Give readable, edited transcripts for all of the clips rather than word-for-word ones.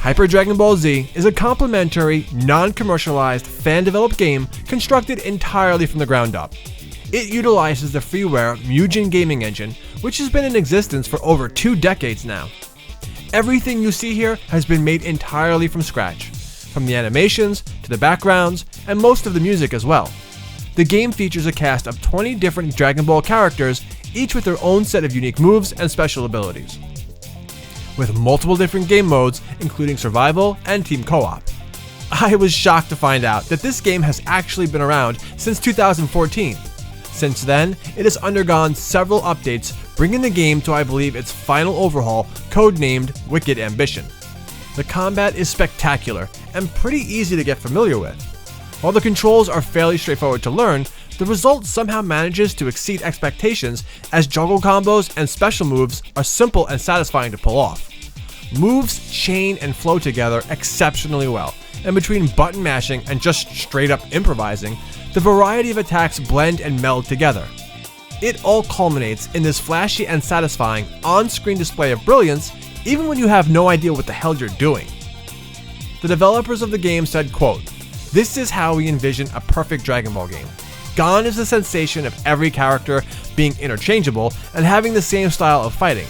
Hyper Dragon Ball Z is a complimentary, non-commercialized, fan-developed game constructed entirely from the ground up. It utilizes the freeware MUGEN gaming engine, which has been in existence for over 2 decades now. Everything you see here has been made entirely from scratch, from the animations to the backgrounds and most of the music as well. The game features a cast of 20 different Dragon Ball characters, each with their own set of unique moves and special abilities, with multiple different game modes including survival and team co-op. I was shocked to find out that this game has actually been around since 2014. Since then, it has undergone several updates, bringing the game to I believe its final overhaul, codenamed Wicked Ambition. The combat is spectacular and pretty easy to get familiar with. While the controls are fairly straightforward to learn, the result somehow manages to exceed expectations as juggle combos and special moves are simple and satisfying to pull off. Moves chain and flow together exceptionally well, and between button mashing and just straight up improvising, the variety of attacks blend and meld together. It all culminates in this flashy and satisfying on-screen display of brilliance even when you have no idea what the hell you're doing. The developers of the game said, quote, "This is how we envision a perfect Dragon Ball game. Gone is the sensation of every character being interchangeable and having the same style of fighting.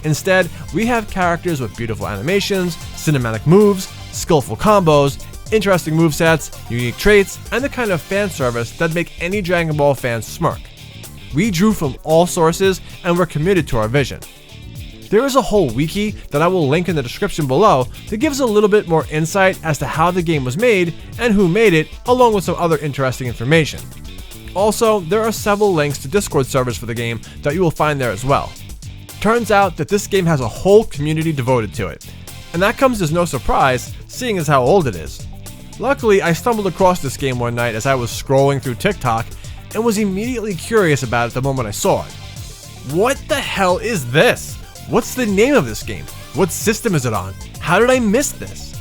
Instead, we have characters with beautiful animations, cinematic moves, skillful combos, interesting movesets, unique traits, and the kind of fan service that make any Dragon Ball fan smirk. We drew from all sources and we're committed to our vision." There is a whole wiki that I will link in the description below that gives a little bit more insight as to how the game was made and who made it, along with some other interesting information. Also, there are several links to Discord servers for the game that you will find there as well. Turns out that this game has a whole community devoted to it, and that comes as no surprise, seeing as how old it is. Luckily, I stumbled across this game one night as I was scrolling through Tik Tok and was immediately curious about it the moment I saw it. What the hell is this? What's the name of this game? What system is it on? How did I miss this?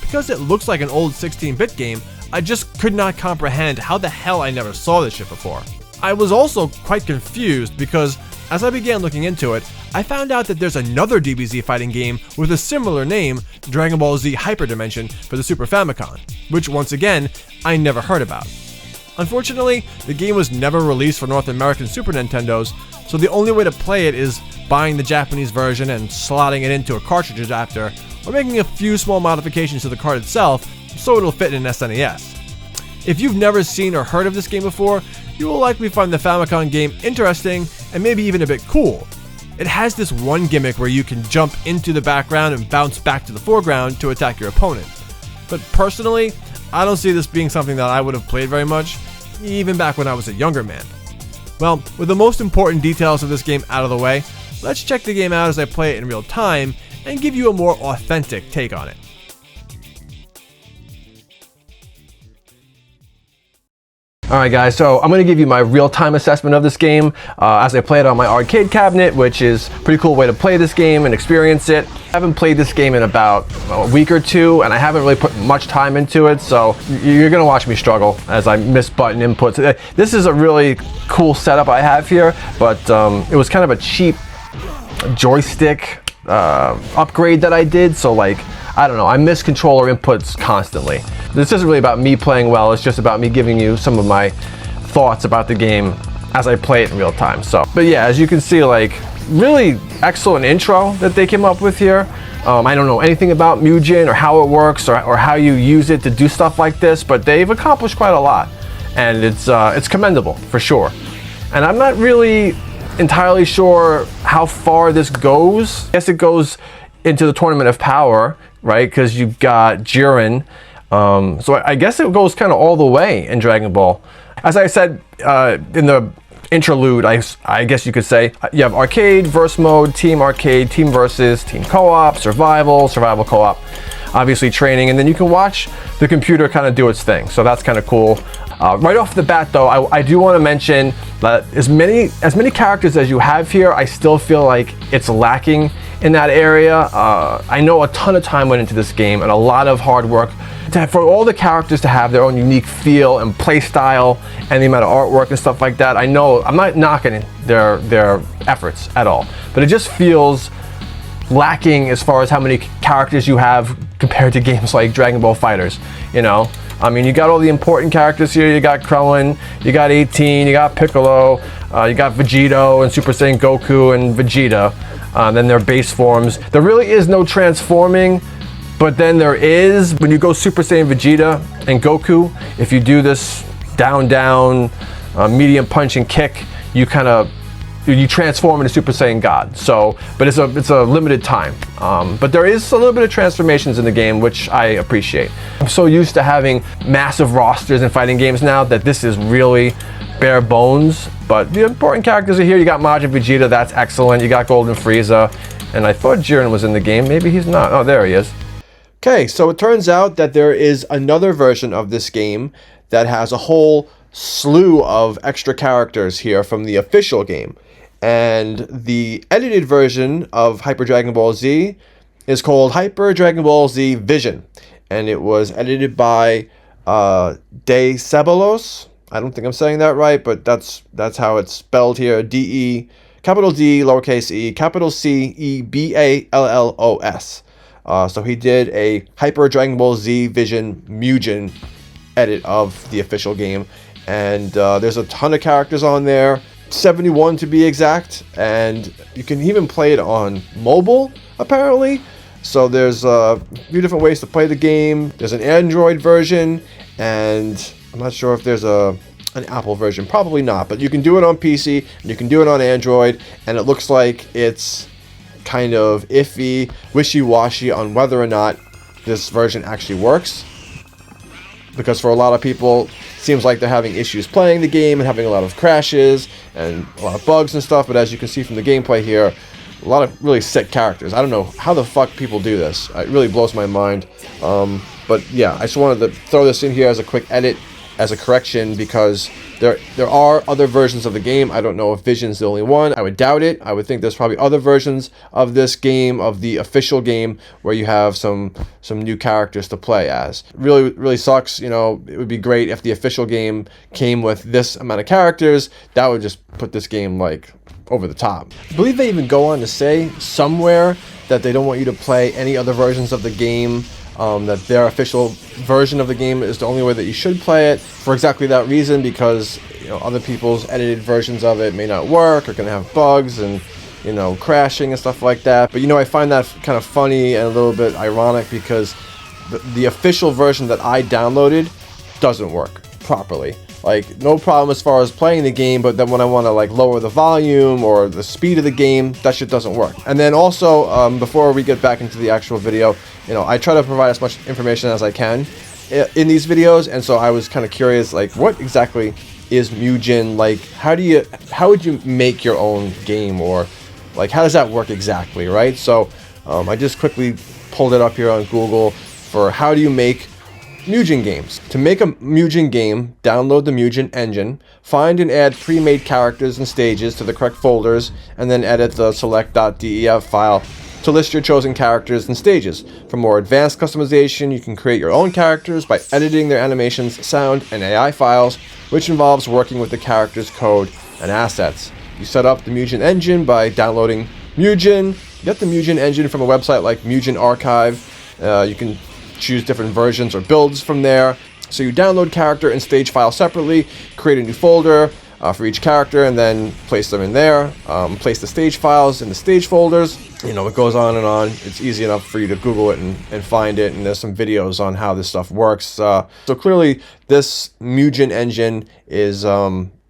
Because it looks like an old 16-bit game, I just could not comprehend how the hell I never saw this shit before. I was also quite confused because as I began looking into it, I found out that there's another DBZ fighting game with a similar name, Dragon Ball Z Hyperdimension, for the Super Famicom, which once again, I never heard about. Unfortunately, the game was never released for North American Super Nintendos, so the only way to play it is buying the Japanese version and slotting it into a cartridge adapter, or making a few small modifications to the card itself so it'll fit in an SNES. If you've never seen or heard of this game before, you will likely find the Famicom game interesting and maybe even a bit cool. It has this one gimmick where you can jump into the background and bounce back to the foreground to attack your opponent. But personally, I don't see this being something that I would have played very much, even back when I was a younger man. Well, with the most important details of this game out of the way, let's check the game out as I play it in real time and give you a more authentic take on it. Alright guys, so I'm going to give you my real-time assessment of this game as I play it on my arcade cabinet, which is a pretty cool way to play this game and experience it. I haven't played this game in about a week or two, and I haven't really put much time into it, so you're going to watch me struggle as I miss button inputs. This is a really cool setup I have here, but it was kind of a cheap joystick upgrade that I did, so like, I don't know, I miss controller inputs constantly. This isn't really about me playing well, it's just about me giving you some of my thoughts about the game as I play it in real time. So, but yeah, as you can see, like, really excellent intro that they came up with here. I don't know anything about MUGEN or how it works or how you use it to do stuff like this, but they've accomplished quite a lot, and it's commendable for sure. And I'm not really entirely sure how far this goes. I guess it goes into the Tournament of Power, right? Because you've got Jiren. So I guess it goes kind of all the way in Dragon Ball. As I said in the interlude, I guess you could say, you have arcade, verse mode, team arcade, team versus, team co-op, survival, survival co-op, obviously training, and then you can watch the computer kind of do its thing. So that's kind of cool. Right off the bat though, I do want to mention that as many characters as you have here, I still feel like it's lacking in that area. I know a ton of time went into this game and a lot of hard work for all the characters to have their own unique feel and play style and the amount of artwork and stuff like that. I know, I'm not knocking their efforts at all, but it just feels lacking as far as how many characters you have compared to games like Dragon Ball Fighterz, you know? I mean, you got all the important characters here. You got Krillin, you got 18, you got Piccolo, you got Vegito and Super Saiyan Goku and Vegeta. Then their base forms. There really is no transforming, but then there is when you go Super Saiyan Vegeta and Goku. If you do this down, medium punch and kick, you transform into Super Saiyan God. So, but it's a limited time. But there is a little bit of transformations in the game, which I appreciate. I'm so used to having massive rosters in fighting games now that this is really bare bones. But the important characters are here. You got Majin Vegeta, that's excellent. You got Golden Frieza, and I thought Jiren was in the game. Maybe he's not. Oh, there he is. Okay, so it turns out that there is another version of this game that has a whole slew of extra characters here from the official game. And the edited version of Hyper Dragon Ball Z is called Hyper Dragon Ball Z Vision. And it was edited by De Ceballos. I don't think I'm saying that right, but that's how it's spelled here. D-E, capital D, lowercase e, capital C-E-B-A-L-L-O-S. So he did a Hyper Dragon Ball Z Vision MUGEN edit of the official game. And there's a ton of characters on there. 71 to be exact, and you can even play it on mobile apparently. So there's a few different ways to play the game. There's an Android version, and I'm not sure if there's an Apple version, probably not, but you can do it on PC and you can do it on Android, and it looks like it's kind of iffy, wishy-washy on whether or not this version actually works, because for a lot of people seems like they're having issues playing the game and having a lot of crashes and a lot of bugs and stuff. But as you can see from the gameplay here, a lot of really sick characters. I don't know how the fuck people do this. It really blows my mind. But yeah, I just wanted to throw this in here as a quick edit, as a correction, because there are other versions of the game. I don't know if Vision's the only one. I would doubt it. I would think there's probably other versions of this game, of the official game, where you have some new characters to play as. Really sucks. You know, it would be great if the official game came with this amount of characters. That would just put this game like over the top. I believe they even go on to say somewhere that they don't want you to play any other versions of the game. That their official version of the game is the only way that you should play it, for exactly that reason, because other people's edited versions of it may not work, or gonna have bugs and crashing and stuff like that. But I find that kind of funny and a little bit ironic, because the official version that I downloaded doesn't work properly. Like, no problem as far as playing the game, but then when I want to like lower the volume or the speed of the game, that shit doesn't work. And then also, before we get back into the actual video, I try to provide as much information as I can in these videos, and so I was kind of curious, like, what exactly is MUGEN? Like, how would you make your own game, or like, how does that work exactly, right? So I just quickly pulled it up here on Google for how do you make MUGEN games. To make a MUGEN game, download the MUGEN engine, find and add pre-made characters and stages to the correct folders, and then edit the select.def file to list your chosen characters and stages. For more advanced customization, you can create your own characters by editing their animations, sound, and AI files, which involves working with the character's code and assets. You set up the MUGEN engine by downloading MUGEN. Get the MUGEN engine from a website like MUGEN Archive. You can choose different versions or builds from there. So you download character and stage files separately, create a new folder for each character, and then place them in there. Place the stage files in the stage folders. It goes on and on. It's easy enough for you to Google it and find it, and there's some videos on how this stuff works. So clearly this MUGEN engine is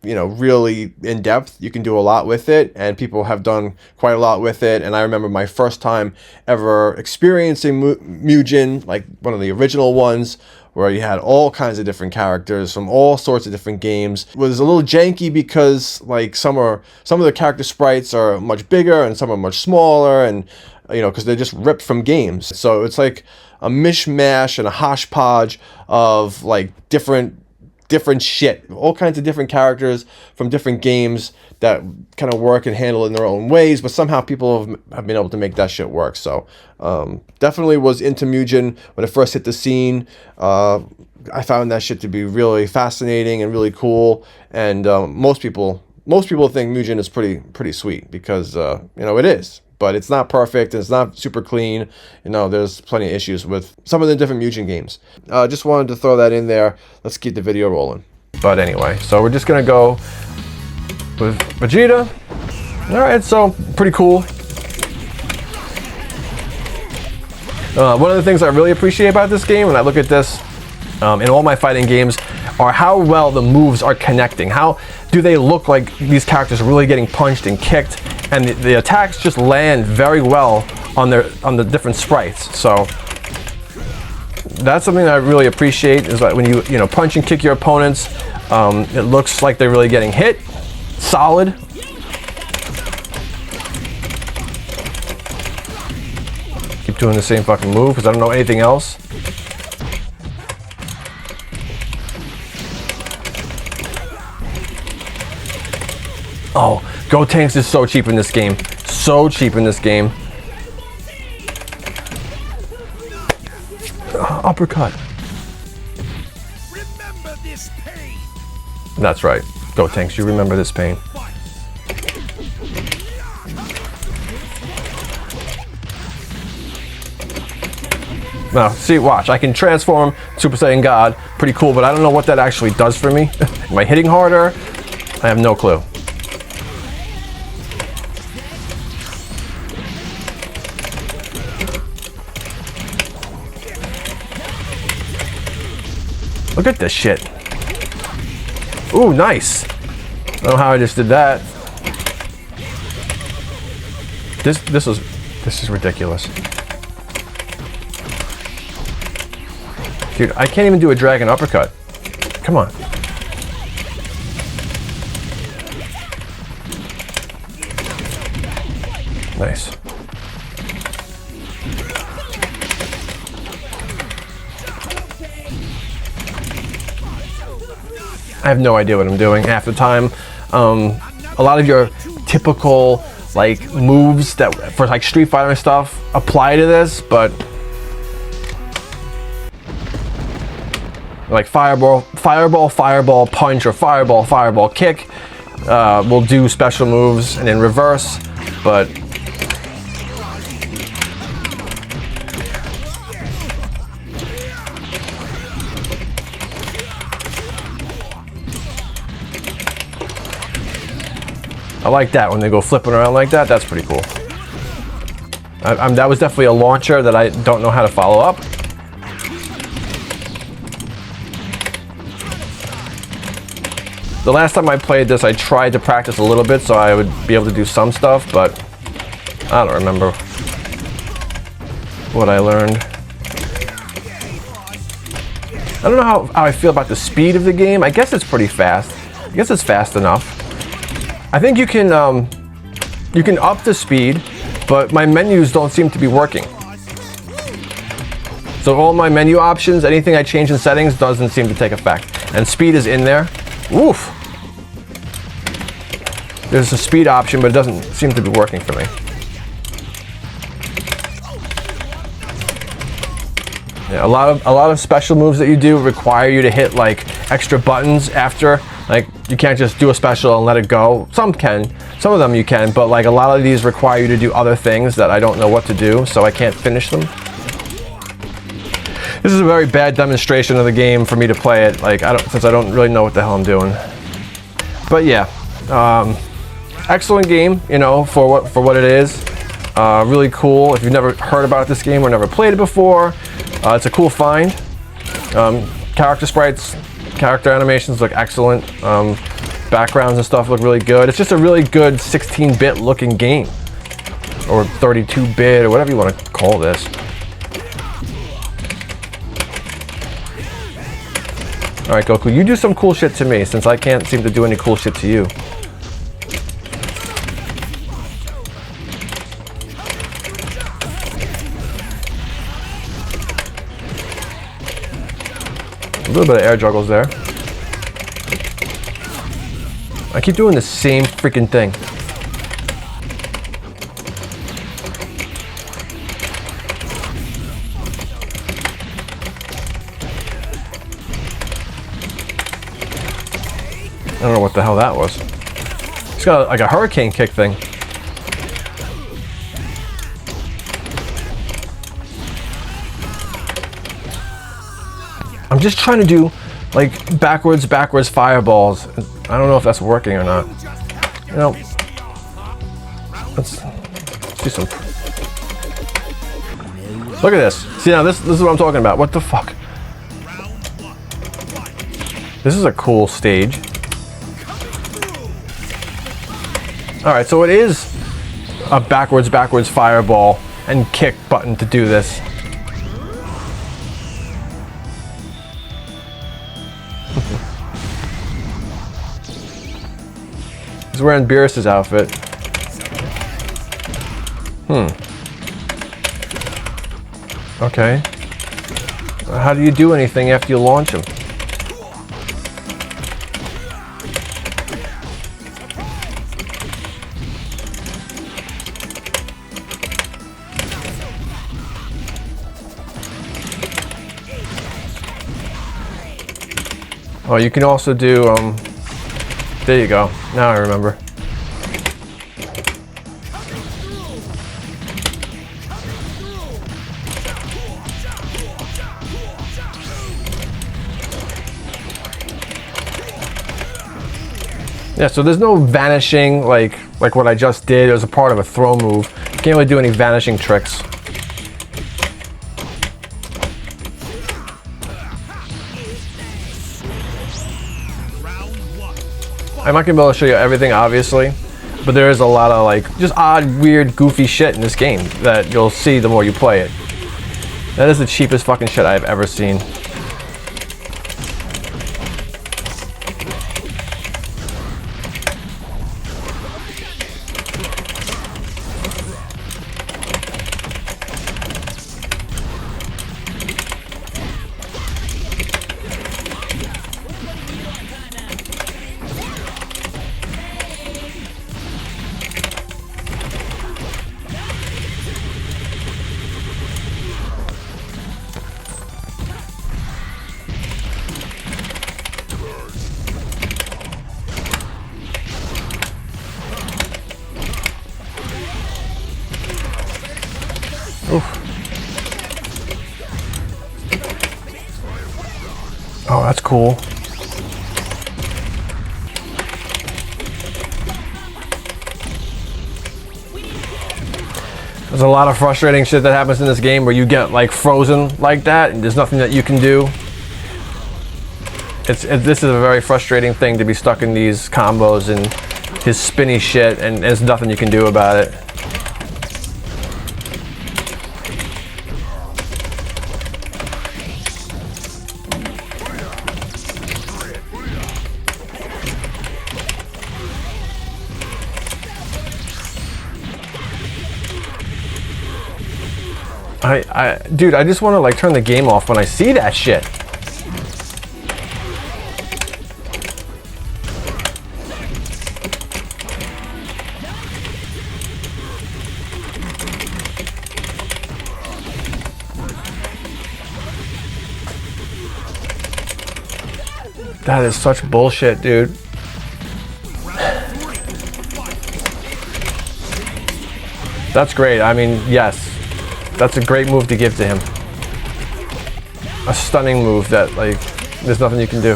really in depth. You can do a lot with it, and people have done quite a lot with it. And I remember my first time ever experiencing MUGEN, like one of the original ones, where you had all kinds of different characters from all sorts of different games. It was a little janky because like some of the character sprites are much bigger and some are much smaller, and because they're just ripped from games. So it's like a mishmash and a hodgepodge of like different shit, all kinds of different characters from different games that kind of work and handle it in their own ways, but somehow people have been able to make that shit work. So definitely was into MUGEN when it first hit the scene. I found that shit to be really fascinating and really cool, and most people think MUGEN is pretty sweet, because it is. but it's not perfect. It's not super clean. You know, there's plenty of issues with some of the different MUGEN games. Just wanted to throw that in there. Let's keep the video rolling. But anyway, so we're just gonna go with Vegeta. All right, so pretty cool. One of the things I really appreciate about this game, when I look at this in all my fighting games, are how well the moves are connecting. How do they look like these characters are really getting punched and kicked, and the attacks just land very well on the different sprites. So that's something that I really appreciate, is that when you know, punch and kick your opponents, it looks like they're really getting hit. Solid. Keep doing the same fucking move because I don't know anything else. Oh, Gotenks is so cheap in this game. So cheap in this game. Uppercut. Remember this pain. That's right. Gotenks, you remember this pain. Now, see, watch. I can transform Super Saiyan God. Pretty cool, but I don't know what that actually does for me. Am I hitting harder? I have no clue. Look at this shit. Ooh, nice. I don't know how I just did that. This is ridiculous. Dude, I can't even do a dragon uppercut. Come on. Nice. I have no idea what I'm doing half the time. A lot of your typical like moves that for like Street Fighter and stuff apply to this, but like fireball, punch, or fireball, kick will do special moves, and in reverse, but I like that when they go flipping around like that. That's pretty cool. That was definitely a launcher that I don't know how to follow up. The last time I played this, I tried to practice a little bit so I would be able to do some stuff, but I don't remember what I learned. I don't know how I feel about the speed of the game. I guess it's pretty fast. I guess it's fast enough. I think you can up the speed, but my menus don't seem to be working. So all my menu options, anything I change in settings doesn't seem to take effect. And speed is in there. Woof! There's a speed option, but it doesn't seem to be working for me. Yeah, a lot of special moves that you do require you to hit like extra buttons after. Like, you can't just do a special and let it go. Some can, some of them you can, but like a lot of these require you to do other things that I don't know what to do, so I can't finish them. This is a very bad demonstration of the game for me to play it, like since I don't really know what the hell I'm doing. But yeah, excellent game, you know, for what it is. Really cool. If you've never heard about this game or never played it before, it's a cool find. Character sprites, character animations look excellent. Backgrounds and stuff look really good. It's just a really good 16-bit looking game, or 32-bit, or whatever you want to call this. All right, Goku, you do some cool shit to me, since I can't seem to do any cool shit to you. A little bit of air juggles there. I keep doing the same freaking thing. I don't know what the hell that was. It's got like a hurricane kick thing. I'm just trying to do like backwards fireballs. I don't know if that's working or not. You know, let's do some. Look at this. See, now this is what I'm talking about. What the fuck? This is a cool stage. All right, so it is a backwards fireball and kick button to do this. He's wearing Beerus's outfit. Okay. How do you do anything after you launch him? Oh, you can also do, there you go. Now I remember. Yeah, so there's no vanishing like what I just did. It was a part of a throw move. You can't really do any vanishing tricks. I'm not gonna be able to show you everything, obviously, but there is a lot of like just odd, weird, goofy shit in this game that you'll see the more you play it. That is the cheapest fucking shit I've ever seen. Oof. Oh, that's cool. There's a lot of frustrating shit that happens in this game where you get like frozen like that and there's nothing that you can do. This is a very frustrating thing to be stuck in these combos and his spinny shit and there's nothing you can do about it. Dude, I just want to like turn the game off when I see that shit. That is such bullshit, dude. That's great. I mean, yes. That's a great move to give to him. A stunning move that, like, there's nothing you can do.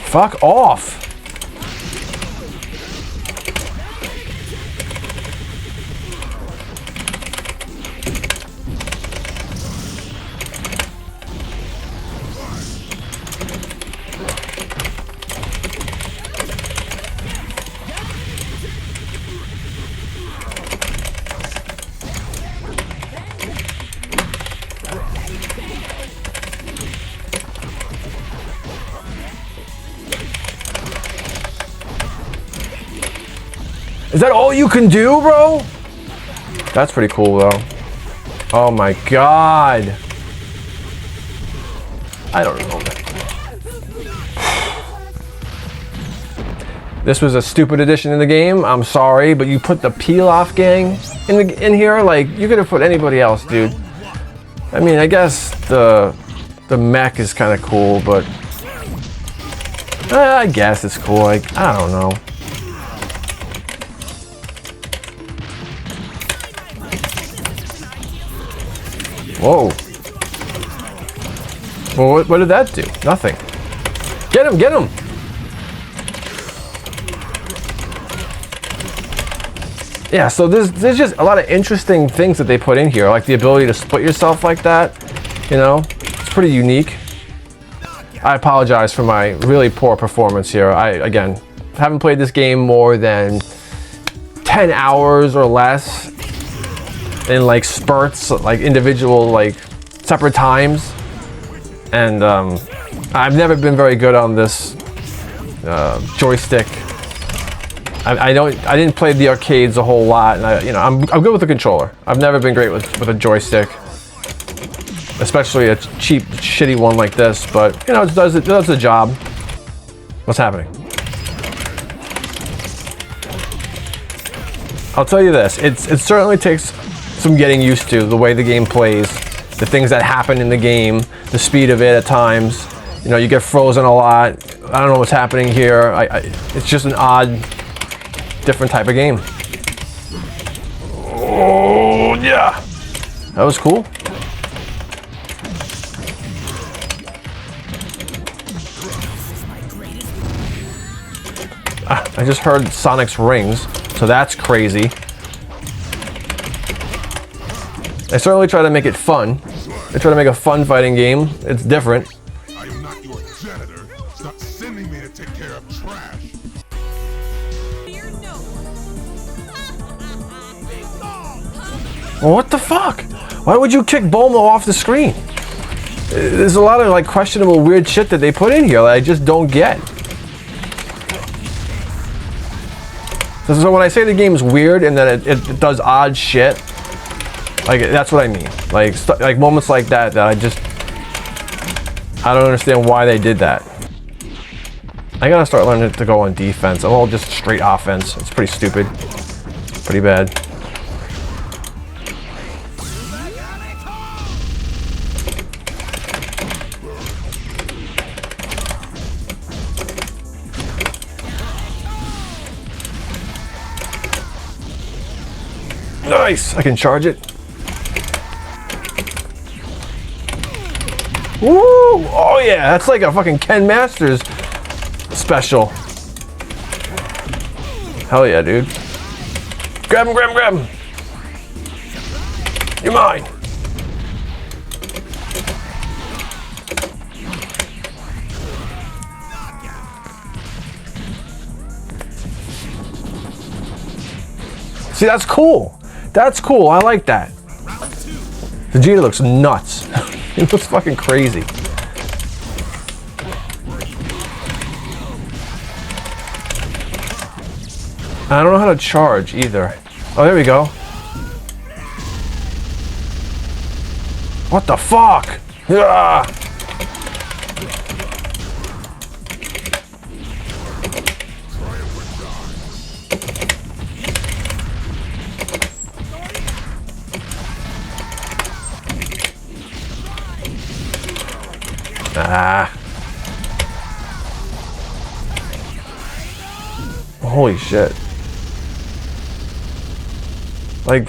Fuck off! Is that all you can do, bro? That's pretty cool, though. Oh my god. I don't know. This was a stupid addition in the game. I'm sorry, but you put the peel-off gang in here. Like, you could have put anybody else, dude. I mean, I guess the mech is kind of cool, but I guess it's cool. Like, I don't know. Whoa. Well, what did that do? Nothing. Get him, get him! Yeah, so there's just a lot of interesting things that they put in here, like the ability to split yourself like that, you know? It's pretty unique. I apologize for my really poor performance here. I, again, haven't played this game more than 10 hours or less in like spurts, like individual, like separate times. And I've never been very good on this joystick. I didn't play the arcades a whole lot, and I'm good with the controller. I've never been great with a joystick, especially a cheap, shitty one like this. But you know, it does the job. What's happening? I'll tell you this: it certainly takes some getting used to the way the game plays, the things that happen in the game, the speed of it at times. You know, you get frozen a lot. I don't know what's happening here. It's just an odd, different type of game. Oh yeah, that was cool. I just heard Sonic's rings, so that's crazy. They certainly try to make it fun. They try to make a fun fighting game. It's different. I am not your janitor. Stop sending me to take care of trash. Well, what the fuck? Why would you kick Bulma off the screen? There's a lot of like questionable weird shit that they put in here that I just don't get. So when I say the game's weird and that it does odd shit, like that's what I mean. Like moments like that I don't understand why they did that. I gotta start learning to go on defense. I'm all just straight offense. It's pretty stupid. Pretty bad. Nice! I can charge it. Woo! Oh yeah, that's like a fucking Ken Masters special. Hell yeah, dude. Grab him, grab him, grab him. You're mine. See, that's cool. That's cool. I like that. Vegeta looks nuts. He looks fucking crazy. I don't know how to charge either. Oh, there we go. What the fuck? Ah! Ah. Holy shit. Like,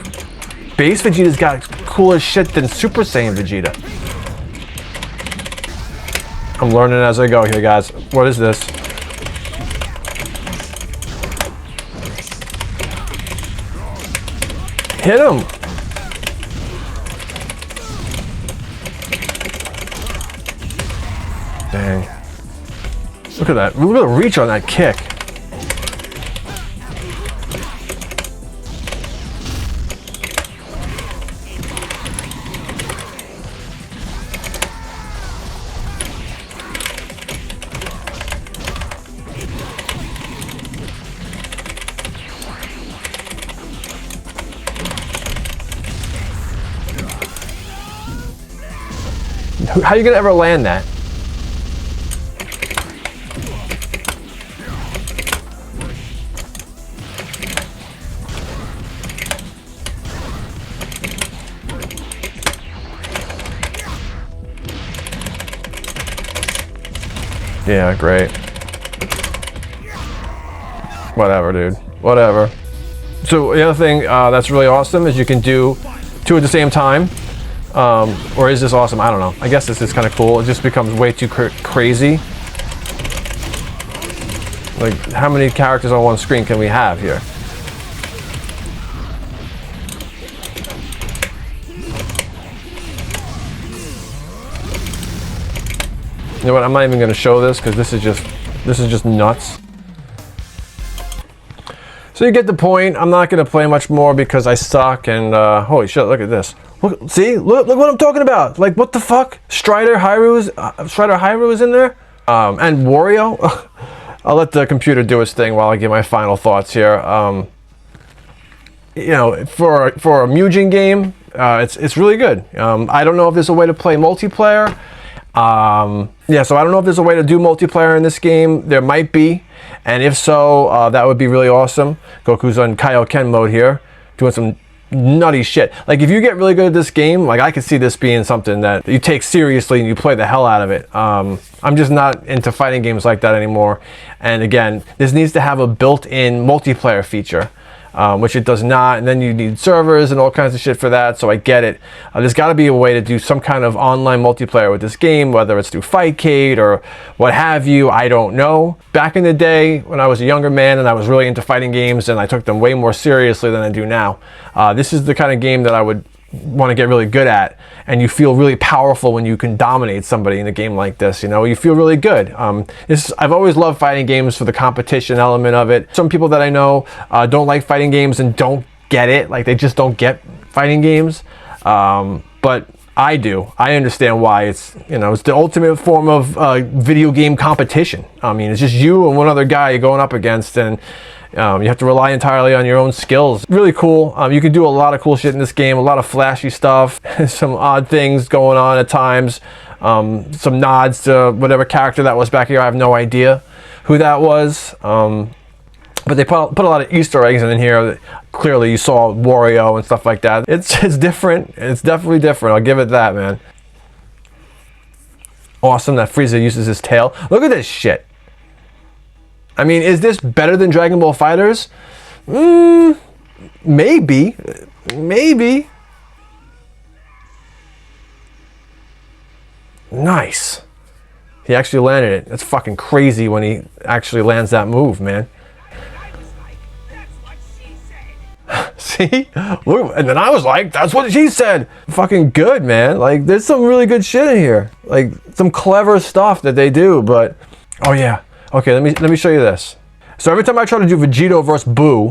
base Vegeta's got cooler shit than Super Saiyan Vegeta. I'm learning as I go here, guys. What is this? Hit him! Dang. Look at that. Look at the reach on that kick. How are you gonna ever land that? Yeah, great. Whatever, dude. Whatever. So the other thing that's really awesome is you can do two at the same time. Or is this awesome? I don't know. I guess this is kind of cool. It just becomes way too crazy. Like, how many characters on one screen can we have here? You know what? I'm not even going to show this because this is just nuts. So you get the point. I'm not going to play much more because I suck. And holy shit! Look at this. Look, see? Look what I'm talking about. Like, what the fuck? Strider Hyrule is in there, and Wario. I'll let the computer do its thing while I give my final thoughts here. You know, for a MUGEN game, it's really good. I don't know if there's a way to play multiplayer. Yeah, so I don't know if there's a way to do multiplayer in this game. There might be, and if so, that would be really awesome. Goku's on Kaioken mode here, doing some nutty shit. Like, if you get really good at this game, like, I could see this being something that you take seriously and you play the hell out of it. I'm just not into fighting games like that anymore. And again, this needs to have a built-in multiplayer feature, which it does not, and then you need servers and all kinds of shit for that, so I get it. There's got to be a way to do some kind of online multiplayer with this game, whether it's through Fightcade or what have you, I don't know. Back in the day, when I was a younger man and I was really into fighting games and I took them way more seriously than I do now, this is the kind of game that I would want to get really good at, and you feel really powerful when you can dominate somebody in a game like this. You know, you feel really good. I've always loved fighting games for the competition element of it. Some people that I know don't like fighting games and don't get it, like they just don't get fighting games, but I do. I understand why. It's, you know, it's the ultimate form of video game competition. I mean, it's just you and one other guy you're going up against, and you have to rely entirely on your own skills. Really cool. You can do a lot of cool shit in this game, a lot of flashy stuff, some odd things going on at times, some nods to whatever character that was back here. I have no idea who that was, but they put a lot of Easter eggs in here. Clearly you saw Wario and stuff like that. It's different. It's definitely different. I'll give it that, man. Awesome that Frieza uses his tail. Look at this shit. I mean, is this better than Dragon Ball Fighterz? Maybe. Maybe. Nice. He actually landed it. That's fucking crazy when he actually lands that move, man. See? Look, and then I was like, that's what she said. Fucking good, man. Like, there's some really good shit in here. Like, some clever stuff that they do, but... Oh, yeah. Okay, let me show you this. So every time I try to do Vegito versus Boo,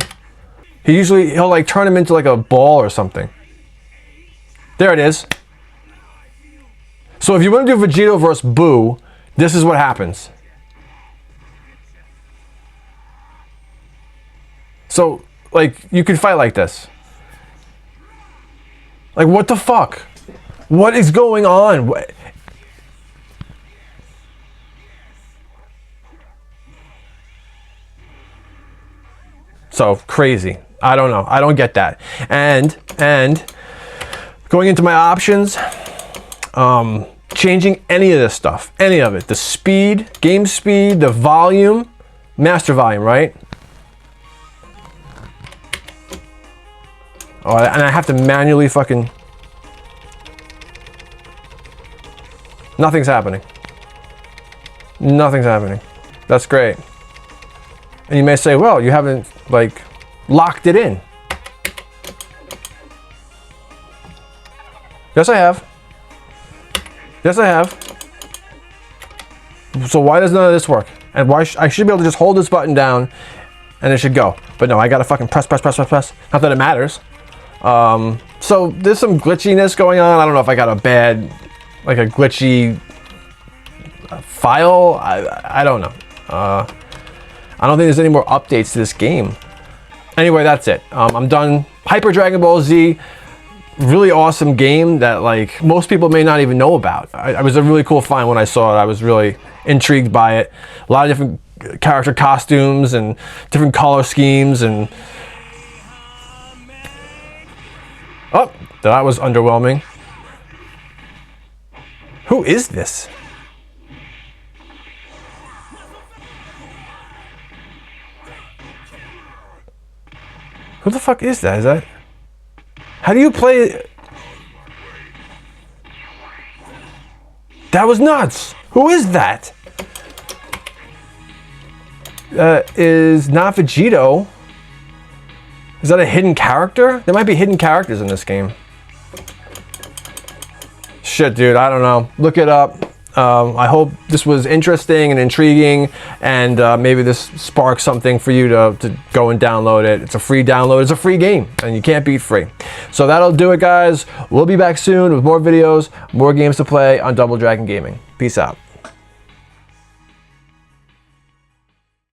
he'll like turn him into like a ball or something. There it is. So if you want to do Vegito versus Boo, this is what happens. So, like, you can fight like this. Like, what the fuck? What is going on? So crazy. I don't know. I don't get that. And going into my options, changing any of this stuff, any of it, the speed, game speed, the volume, master volume, right? Oh, and I have to manually fucking... Nothing's happening. Nothing's happening. That's great. And you may say, well, you haven't, like, locked it in. Yes, I have. Yes, I have. So why does none of this work? And why I should be able to just hold this button down and it should go. But no, I gotta fucking press. Not that it matters. So there's some glitchiness going on. I don't know if I got a bad, like a glitchy file. I don't know. I don't think there's any more updates to this game. Anyway, that's it. I'm done. Hyper Dragon Ball Z, really awesome game that like most people may not even know about. It was a really cool find when I saw it. I was really intrigued by it. A lot of different character costumes and different color schemes, and oh, that was underwhelming. Who is this? Who the fuck is that? Is that... How do you play... That was nuts. Who is that? Is not Vegito. Is that a hidden character? There might be hidden characters in this game. Shit, dude, I don't know. Look it up. I hope this was interesting and intriguing, and maybe this sparks something for you to go and download it. It's a free download. It's a free game, and you can't beat free. So that'll do it, guys. We'll be back soon with more videos, more games to play on Double Dragon Gaming. Peace out.